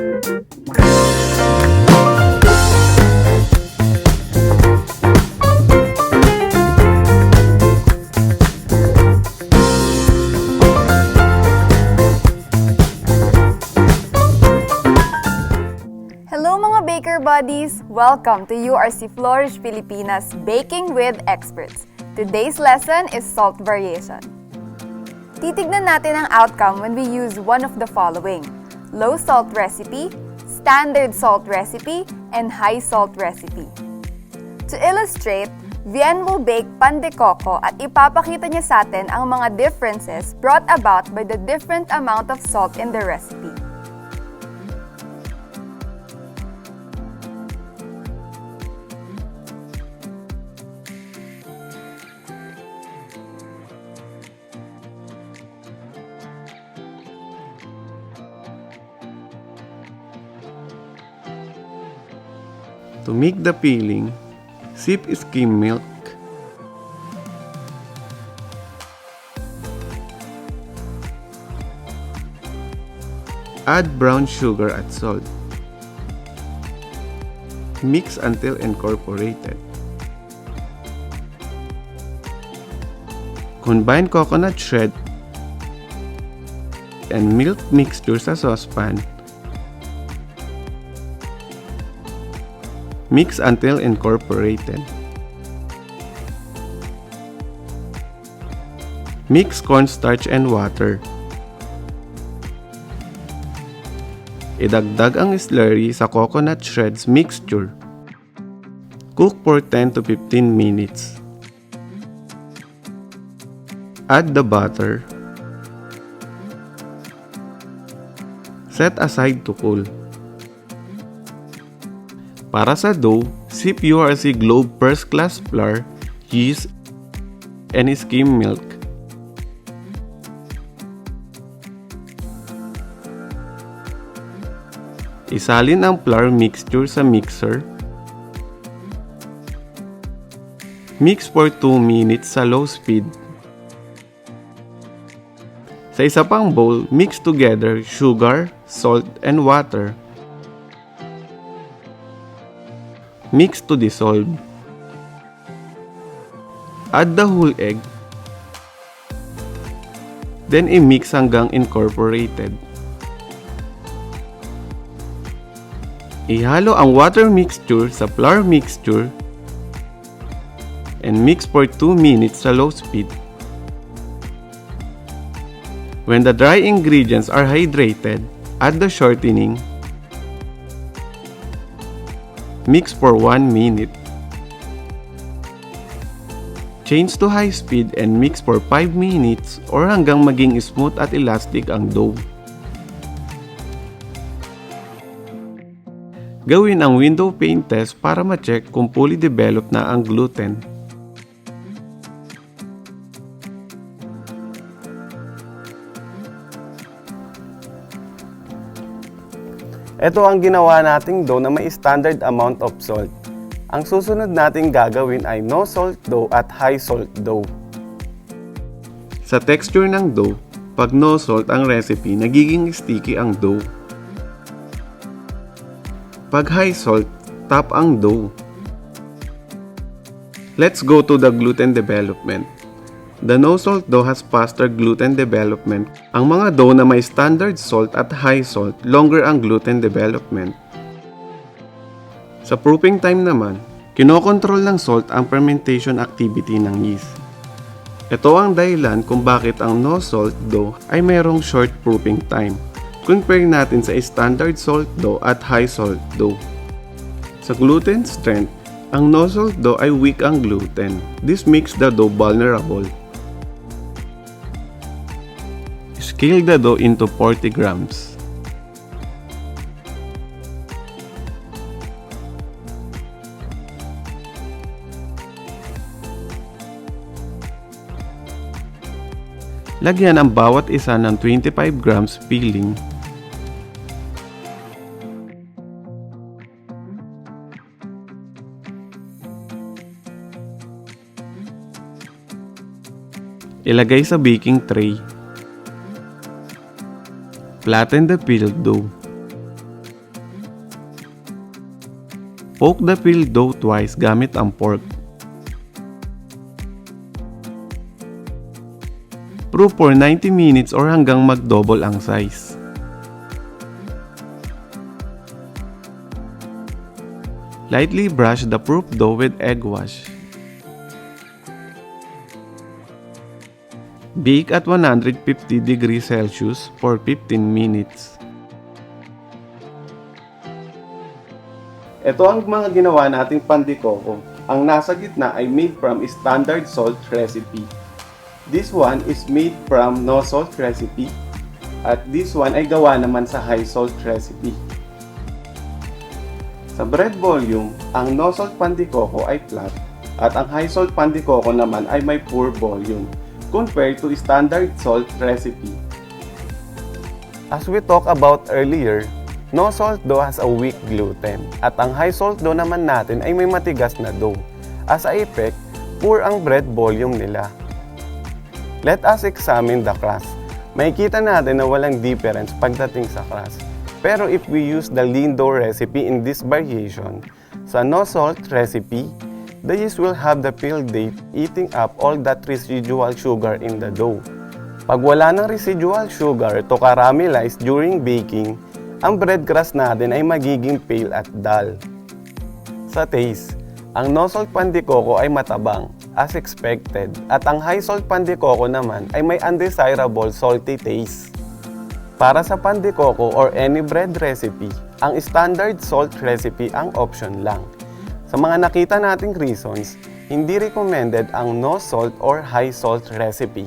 Hello mga baker buddies! Welcome to URC Flourish Pilipinas Baking with Experts. Today's lesson is salt variation. Titignan natin ang outcome when we use one of the following: low salt recipe, standard salt recipe, and high salt recipe. To illustrate, Vien will bake pan de coco at ipapakita niya sa atin ang mga differences brought about by the different amount of salt in the recipe. To make the filling, sip skim milk. Add brown sugar at salt. Mix until incorporated. Combine coconut shred and milk mixture sa saucepan. Mix until incorporated. Mix cornstarch and water. Idagdag ang slurry sa coconut shreds mixture. Cook for 10 to 15 minutes. Add the butter. Set aside to cool. Para sa dough, sip URC Globe First Class flour, yeast, and skim milk. Isalin ang flour mixture sa mixer. Mix for 2 minutes sa low speed. Sa isa pang bowl, mix together sugar, salt, and water. Mix to dissolve. Add the whole egg. Then i-mix hanggang incorporated. Ihalo ang water mixture sa flour mixture and mix for 2 minutes sa low speed. When the dry ingredients are hydrated, add the shortening. Mix for 1 minute. Change to high speed and mix for 5 minutes or hanggang maging smooth at elastic ang dough. Gawin ang window pane test para ma-check kung fully developed na ang gluten. Ito ang ginawa nating dough na may standard amount of salt. Ang susunod nating gagawin ay no salt dough at high salt dough. Sa texture ng dough, pag no salt ang recipe, nagiging sticky ang dough. Pag high salt, top ang dough. Let's go to the gluten development. The no-salt dough has faster gluten development. Ang mga dough na may standard salt at high salt, longer ang gluten development. Sa proofing time naman, kinokontrol ng salt ang fermentation activity ng yeast. Ito ang dahilan kung bakit ang no-salt dough ay mayroong short proofing time. Compare natin sa standard salt dough at high salt dough. Sa gluten strength, ang no-salt dough ay weak ang gluten. This makes the dough vulnerable. Scale the dough into 40 grams. Lagyan ang bawat isa ng 25 grams filling. Ilagay sa baking tray. Flatten the filled dough. Poke the filled dough twice gamit ang fork. Proof for 90 minutes or hanggang mag-double ang size. Lightly brush the proof dough with egg wash. Bake at 150 degrees Celsius for 15 minutes. Ito ang mga ginawa nating pandikoko. Ang nasa gitna ay made from standard salt recipe. This one is made from no salt recipe. At this one ay gawa naman sa high salt recipe. Sa bread volume, ang no salt pandikoko ay flat at ang high salt pandikoko naman ay may poor volume compared to standard salt recipe. As we talked about earlier, no salt dough has a weak gluten at ang high salt dough naman natin ay may matigas na dough. As a effect, poor ang bread volume nila. Let us examine the crust. Makikita natin na walang difference pagdating sa crust. Pero if we use the lean dough recipe in this variation, sa no salt recipe, the yeast will have the field day eating up all that residual sugar in the dough. Pag wala ng residual sugar to caramelize during baking, ang bread crust natin ay magiging pale at dull. Sa taste, ang no salt pandikoko ay matabang, as expected, at ang high salt pandikoko naman ay may undesirable salty taste. Para sa pandikoko or any bread recipe, ang standard salt recipe ang option lang. Sa mga nakita nating reasons, hindi recommended ang no salt or high salt recipe.